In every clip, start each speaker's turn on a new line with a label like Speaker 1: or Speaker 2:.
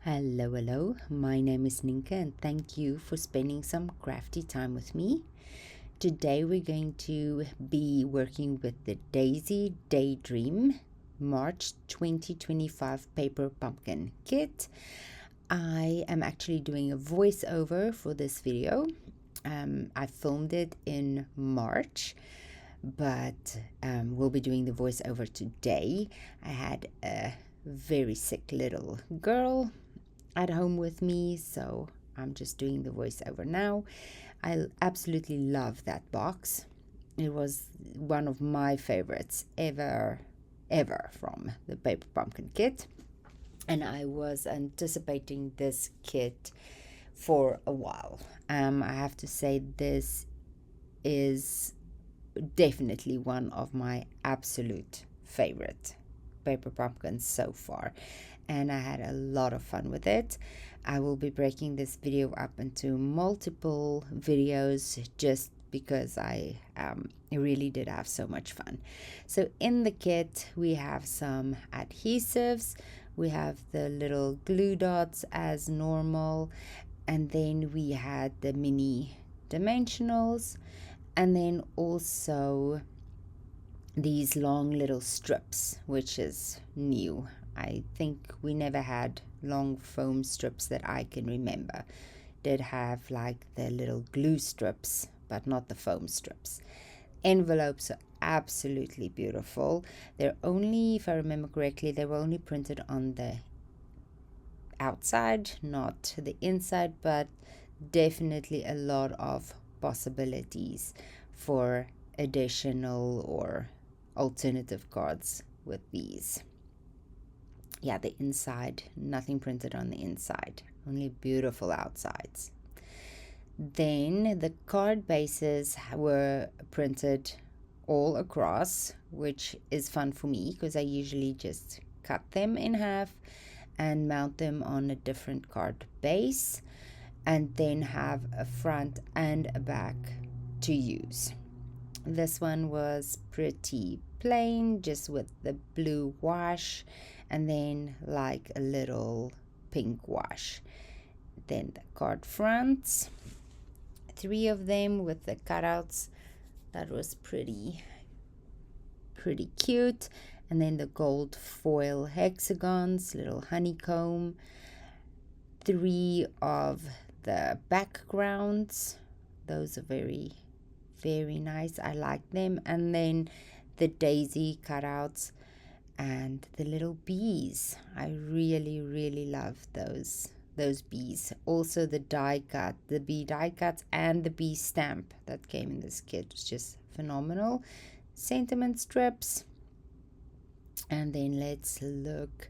Speaker 1: Hello, my name is Nienks and thank you for spending some crafty time with me. Today we're going to be working with the Daydream March 2025 paper pumpkin kit. I am actually doing a voiceover for this video. I filmed it in March, but we'll be doing the voiceover today. I had a very sick little girl at home with me, so I'm just doing the voiceover now. I absolutely love that box. It was one of my favorites ever from the paper pumpkin kit, and I was anticipating this kit for a while. I have to say this is definitely one of my absolute favorite paper pumpkins so far, and I had a lot of fun with it. I will be breaking this video up into multiple videos just because I really did have so much fun. So in the kit we have some adhesives, we have the little glue dots as normal, and then we had the mini dimensionals, and then also these long little strips, which is new. I think we never had long foam strips that I can remember. Did have like the little glue strips, but not the foam strips. Envelopes are absolutely beautiful. They're only, if I remember correctly, they were only printed on the outside, not the inside, but definitely a lot of possibilities for additional or alternative cards with these. Yeah, the inside, nothing printed on the inside, only beautiful outsides. Then the card bases were printed all across, which is fun for me because I usually just cut them in half and mount them on a different card base, and then have a front and a back to use. This one was pretty plain, just with the blue wash and then like a little pink wash. Then the card fronts, 3 of them with the cutouts. That was pretty cute. And then the gold foil hexagons, little honeycomb, 3 of the backgrounds. Those are very nice. I like them. And then the daisy cutouts and the little bees. I really love those bees. Also the bee die cuts and the bee stamp that came in this kit was just phenomenal. Sentiment strips. And then let's look,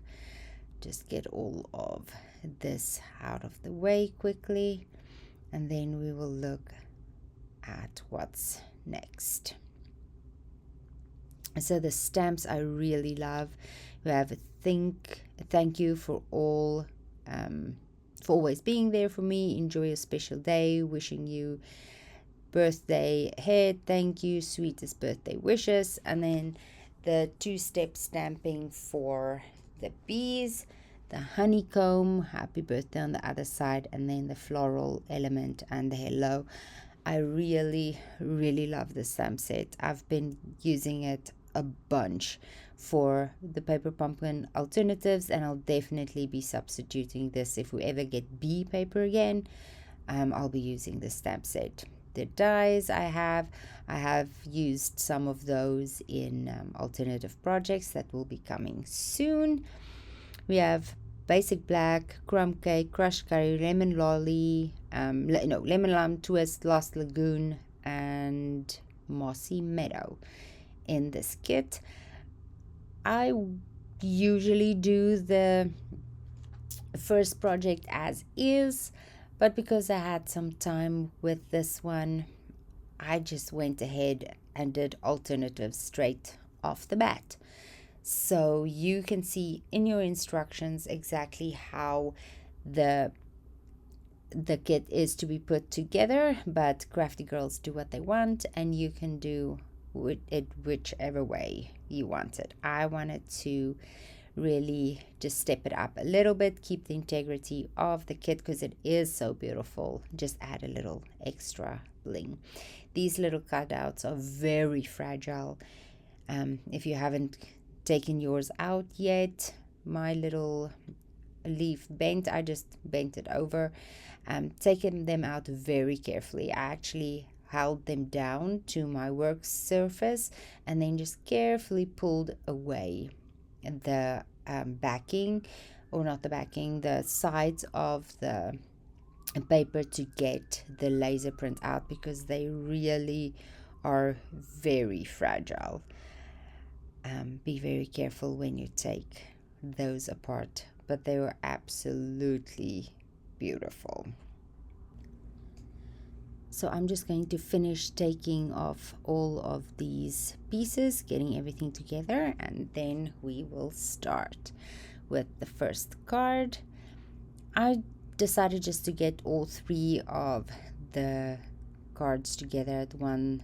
Speaker 1: just get all of this out of the way quickly, and then we will look at what's next. So the stamps I really love. We have a thank you for all for always being there for me. Enjoy a special day. Wishing you birthday ahead. Thank you. Sweetest birthday wishes. And then the 2-step stamping for the bees, the honeycomb, happy birthday on the other side, and then the floral element and the hello. I really love this stamp set. I've been using it a bunch for the paper pumpkin alternatives, and I'll definitely be substituting this if we ever get bee paper again. I'll be using this stamp set. The dies I have used some of those in alternative projects that will be coming soon. We have basic black, crumb cake, crushed curry, lemon lolly, lemon lime twist, lost lagoon, and mossy meadow in this kit. I usually do the first project as is, but because I had some time with this one, I just went ahead and did alternatives straight off the bat. So you can see in your instructions exactly how the kit is to be put together, but crafty girls do what they want, and you can do it whichever way you want it. I wanted to really just step it up a little bit, keep the integrity of the kit because it is so beautiful. Just add a little extra bling. These little cutouts are very fragile. If you haven't taken yours out yet, my little leaf bent, I just bent it over. Taking them out very carefully. I actually held them down to my work surface and then just carefully pulled away the backing, or not the backing, the sides of the paper to get the laser print out, because they really are very fragile. Be very careful when you take those apart, but they were absolutely beautiful. So I'm just going to finish taking off all of these pieces, getting everything together, and then we will start with the first card. I decided just to get all three of the cards together at one,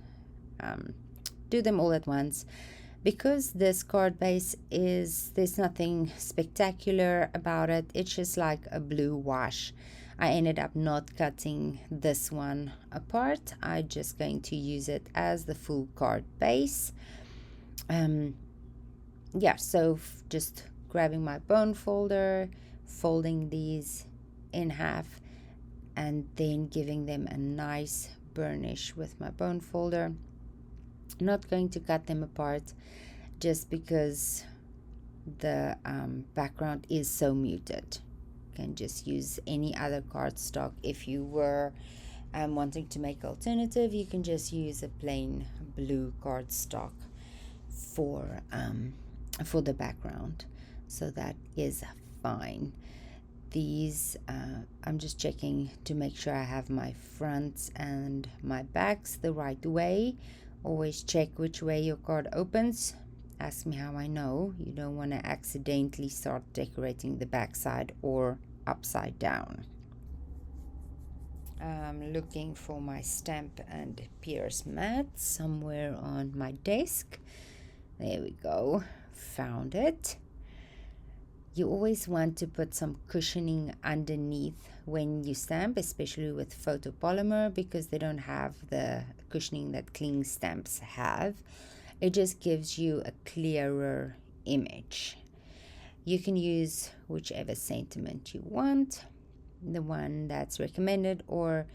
Speaker 1: do them all at once, because this card base there's nothing spectacular about it. It's just like a blue wash. I ended up not cutting this one apart. I'm just going to use it as the full card base. So just grabbing my bone folder, folding these in half, and then giving them a nice burnish with my bone folder. I'm not going to cut them apart just because the background is so muted. You can just use any other cardstock. If you were wanting to make alternative, you can just use a plain blue cardstock for the background, so that is fine. These I'm just checking to make sure I have my fronts and my backs the right way. Always check which way your card opens. Ask me how I know. You don't want to accidentally start decorating the back side or upside down. I'm looking for my stamp and pierce mat somewhere on my desk. There we go. Found it. You always want to put some cushioning underneath when you stamp, especially with photopolymer, because they don't have the cushioning that cling stamps have. It just gives you a clearer image. You can use whichever sentiment you want, the one that's recommended or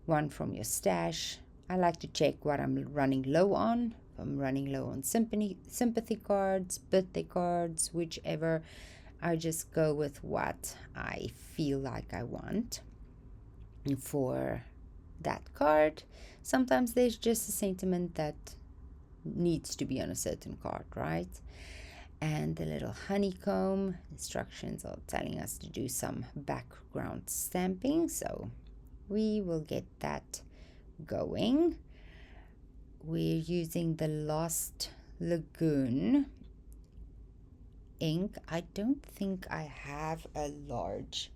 Speaker 1: one from your stash. I like to check what I'm running low on. If I'm running low on sympathy cards, birthday cards, whichever, I just go with what I feel like I want for that card. Sometimes there's just a sentiment that needs to be on a certain card, right? And the little honeycomb instructions are telling us to do some background stamping, so we will get that going. We're using the Lost Lagoon ink. I don't think I have a large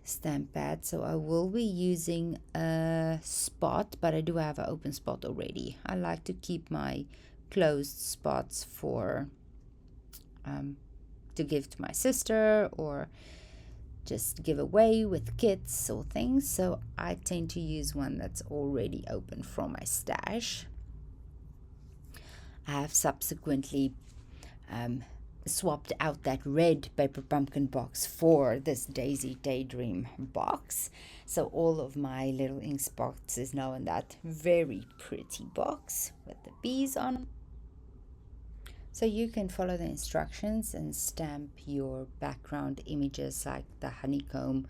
Speaker 1: stamp pad, so I will be using a spot, but I do have an open spot already. I like to keep my closed spots for to give to my sister or just give away with kits or things, so I tend to use one that's already open from my stash. I have subsequently swapped out that red paper pumpkin box for this Daisy Daydream box. So all of my little ink spots is now in that very pretty box with the bees on. So you can follow the instructions and stamp your background images like the honeycomb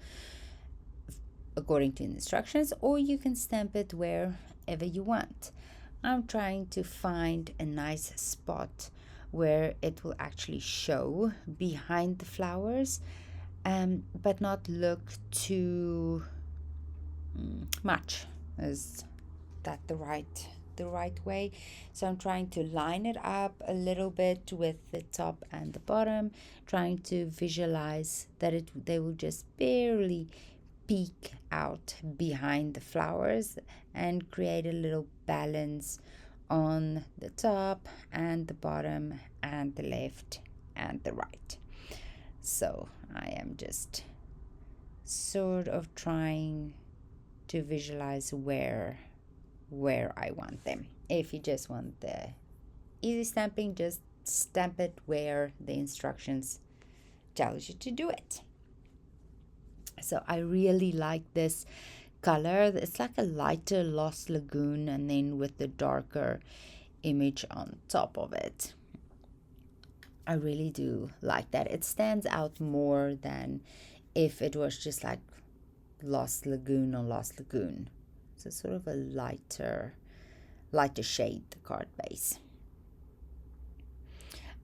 Speaker 1: according to the instructions, or you can stamp it wherever you want. I'm trying to find a nice spot where it will actually show behind the flowers, but not look too much. Is that the right way? So I'm trying to line it up a little bit with the top and the bottom, trying to visualize that they will just barely peek out behind the flowers and create a little balance on the top and the bottom and the left and the right. So I am just sort of trying to visualize where I want them. If you just want the easy stamping, just stamp it where the instructions tells you to do it. So I really like this color. It's like a lighter Lost Lagoon and then with the darker image on top of it. I really do like that. It stands out more than if it was just like Lost Lagoon or Lost Lagoon. So sort of a lighter shade, the card base.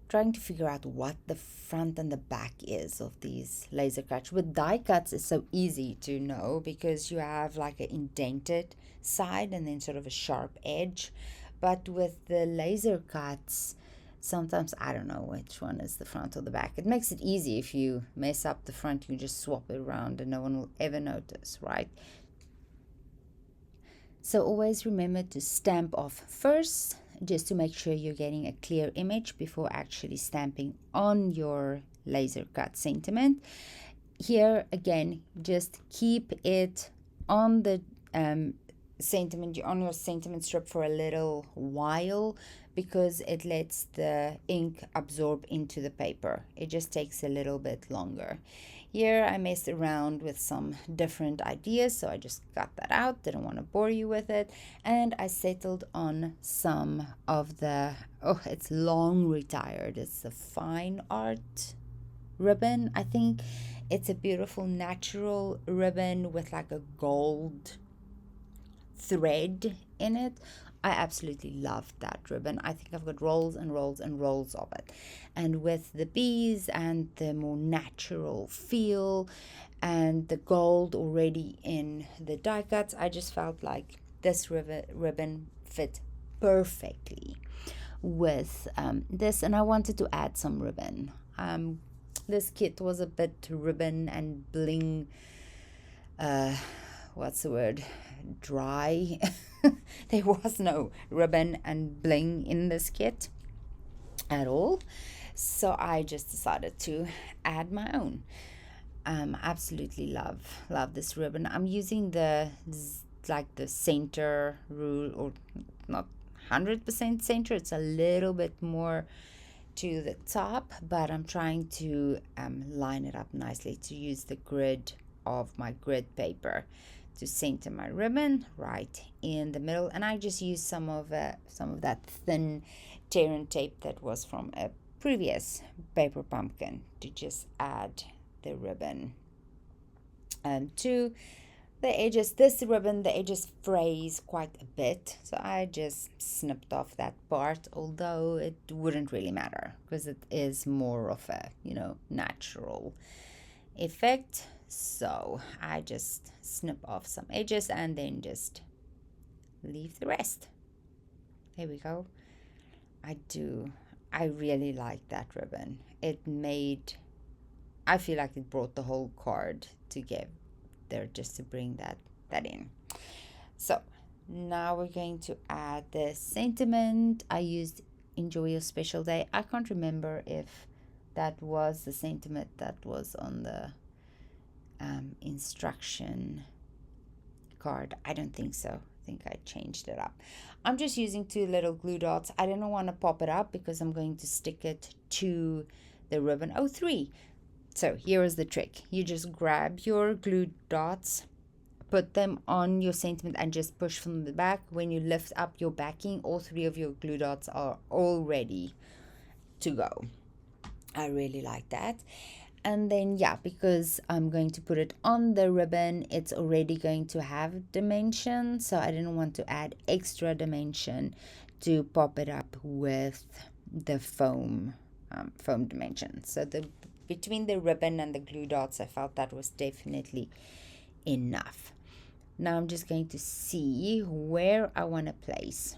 Speaker 1: Trying to figure out what the front and the back is of these laser cuts. With die cuts, it's so easy to know because you have like an indented side and then sort of a sharp edge. But with the laser cuts, sometimes I don't know which one is the front or the back. It makes it easy. If you mess up the front, you just swap it around and no one will ever notice, right? So always remember to stamp off first, just to make sure you're getting a clear image before actually stamping on your laser cut sentiment. Here again, just keep it on the sentiment, on your sentiment strip for a little while, because it lets the ink absorb into the paper. It just takes a little bit longer. Here I messed around with some different ideas, so I just cut that out. Didn't want to bore you with it. And I settled on some of the, it's long retired. It's the fine art ribbon. I think it's a beautiful natural ribbon with like a gold thread in it. I absolutely love that ribbon. I think I've got rolls and rolls and rolls of it. And with the bees and the more natural feel and the gold already in the die cuts, I just felt like this ribbon fit perfectly with this. And I wanted to add some ribbon. This kit was a bit ribbon and bling, what's the word? Dry. There was no ribbon and bling in this kit at all, so I just decided to add my own. Absolutely love this ribbon. I'm using the center rule, or not 100% center. It's a little bit more to the top, but I'm trying to line it up nicely to use the grid of my grid paper to center my ribbon right in the middle. And I just used some of that thin tear and tape that was from a previous paper pumpkin to just add the ribbon to the edges. This ribbon, the edges frays quite a bit, so I just snipped off that part, although it wouldn't really matter because it is more of a natural effect. So I just snip off some edges and then just leave the rest. There we go. I really like that ribbon. I feel like it brought the whole card together just to bring that in. So now we're going to add the sentiment. I used Enjoy Your Special Day. I can't remember if that was the sentiment that was on the instruction card. I don't think so. I think I changed it up. I'm just using 2 little glue dots. I don't want to pop it up because I'm going to stick it to the ribbon. 3. So here is the trick. You just grab your glue dots, put them on your sentiment and just push from the back. When you lift up your backing, all 3 of your glue dots are all ready to go. I really like that. And then, because I'm going to put it on the ribbon, it's already going to have dimension. So I didn't want to add extra dimension to pop it up with the foam dimension. So between the ribbon and the glue dots, I felt that was definitely enough. Now I'm just going to see where I want to place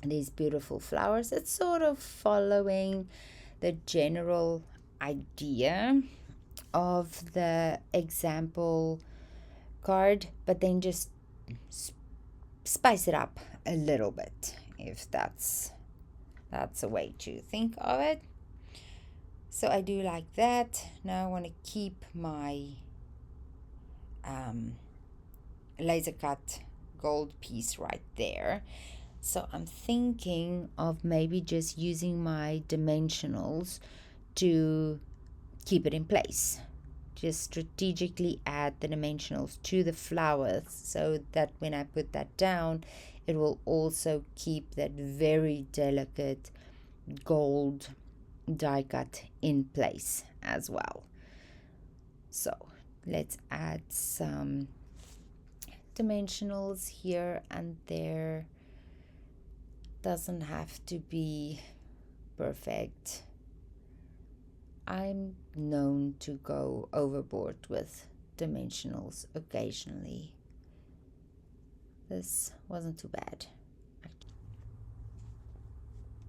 Speaker 1: these beautiful flowers. It's sort of following the general idea of the example card, but then just spice it up a little bit. if that's a way to think of it. So I do like that. Now I want to keep my laser cut gold piece right there. So I'm thinking of maybe just using my dimensionals to keep it in place. Just strategically add the dimensionals to the flowers so that when I put that down, it will also keep that very delicate gold die cut in place as well. So let's add some dimensionals here and there. Doesn't have to be perfect. I'm known to go overboard with dimensionals occasionally. This wasn't too bad.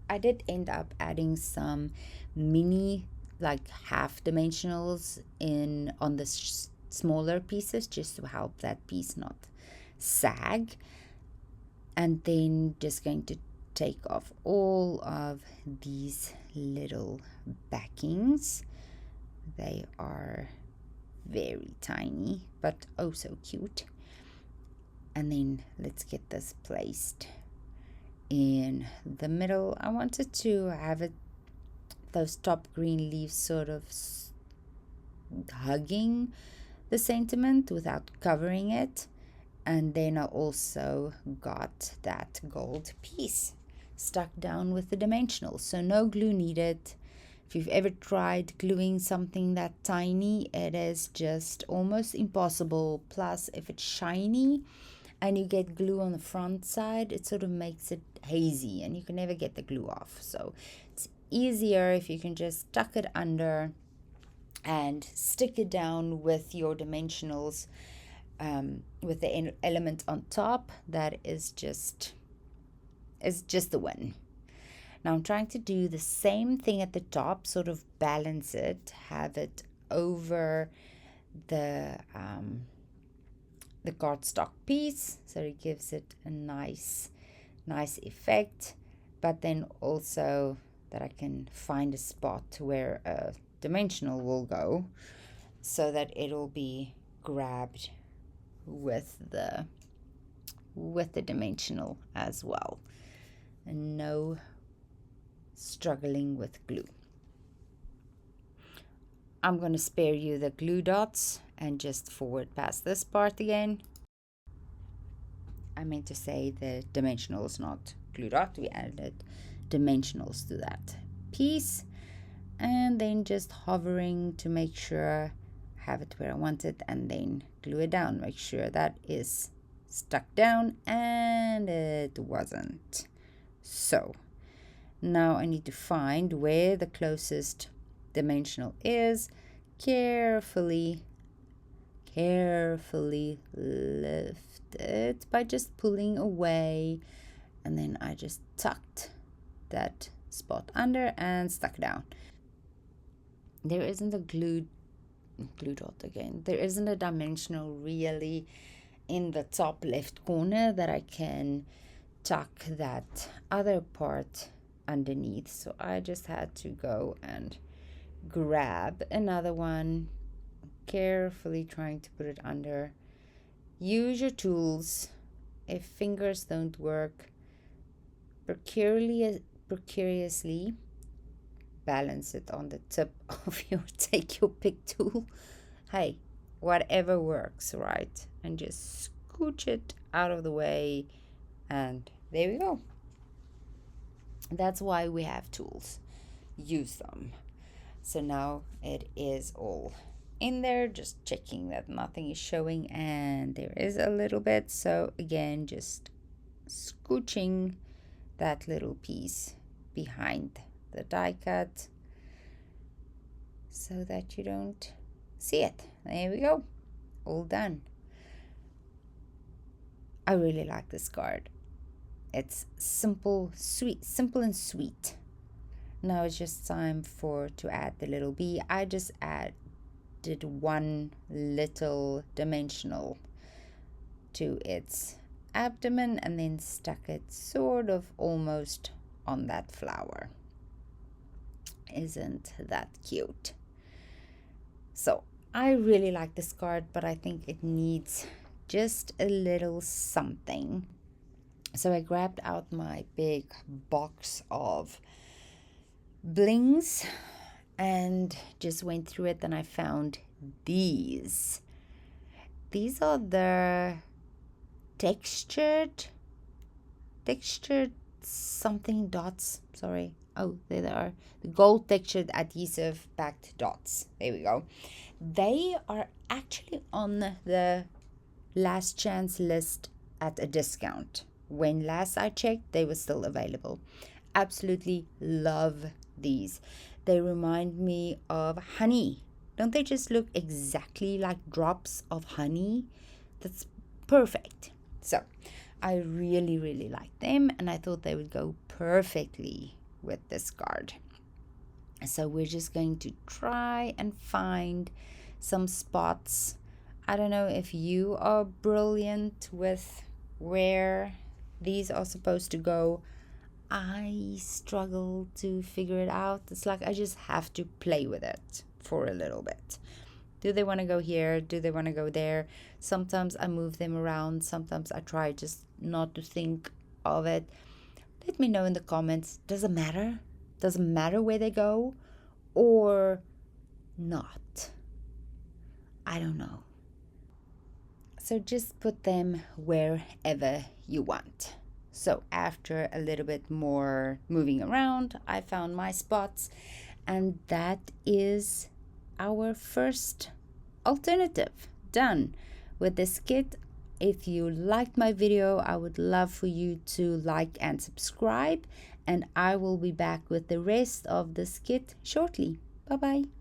Speaker 1: I did end up adding some mini, like half dimensionals on the smaller pieces, just to help that piece not sag. And then just going to take off all of these little backings. They are very tiny, but oh so cute. And then let's get this placed in the middle. I wanted to have it, those top green leaves sort of hugging the sentiment without covering it. And then I also got that gold piece stuck down with the dimensionals, so no glue needed. If you've ever tried gluing something that tiny, it is just almost impossible. Plus, if it's shiny and you get glue on the front side, it sort of makes it hazy and you can never get the glue off. So it's easier if you can just tuck it under and stick it down with your dimensionals, with the element on top. That is just the win. Now I'm trying to do the same thing at the top, sort of balance it, have it over the cardstock piece, so it gives it a nice effect, but then also that I can find a spot where a dimensional will go so that it'll be grabbed with the dimensional as well, and no struggling with glue. I'm going to spare you the glue dots and just forward past this part again. I meant to say the dimensionals, not glue dot. We added dimensionals to that piece, and then just hovering to make sure I have it where I want it, and then glue it down. Make sure that is stuck down, and it wasn't. So now I need to find where the closest dimensional is. Carefully lift it by just pulling away, and then I just tucked that spot under and stuck down. There isn't a glue dot again. There isn't a dimensional really in the top left corner that I can tuck that other part underneath, so I just had to go and grab another one, carefully trying to put it under. Use your tools. If fingers don't work, precariously balance it on the tip of your take your pick tool. Hey, whatever works, right? And just scooch it out of the way, and there we go. That's why we have tools. Use them. So now it is all in there, just checking that nothing is showing, and there is a little bit. So again, just scooching that little piece behind the die cut so that you don't see it. There we go, all done. I really like this card. It's simple and sweet. Now it's just time to add the little bee. I just added one little dimensional to its abdomen and then stuck it sort of almost on that flower. Isn't that cute? So I really like this card, but I think it needs just a little something. So I grabbed out my big box of blings and just went through it, and I found these. These are the textured something dots. Sorry. Oh, there they are. The gold textured adhesive backed dots. There we go. They are actually on the last chance list at a discount. When last I checked, they were still available. Absolutely love these. They remind me of honey. Don't they just look exactly like drops of honey? That's perfect. So I really like them, and I thought they would go perfectly with this card. So we're just going to try and find some spots. I don't know if you are brilliant with where these are supposed to go. I struggle to figure it out. It's like I just have to play with it for a little bit. Do they want to go here? Do they want to go there? Sometimes I move them around. Sometimes I try just not to think of it. Let me know in the comments. Does it matter? Does it matter where they go or not? I don't know. So just put them wherever you want. So after a little bit more moving around, I found my spots, and that is our first alternative done with this kit. If you liked my video, I would love for you to like and subscribe, and I will be back with the rest of this kit shortly. Bye bye.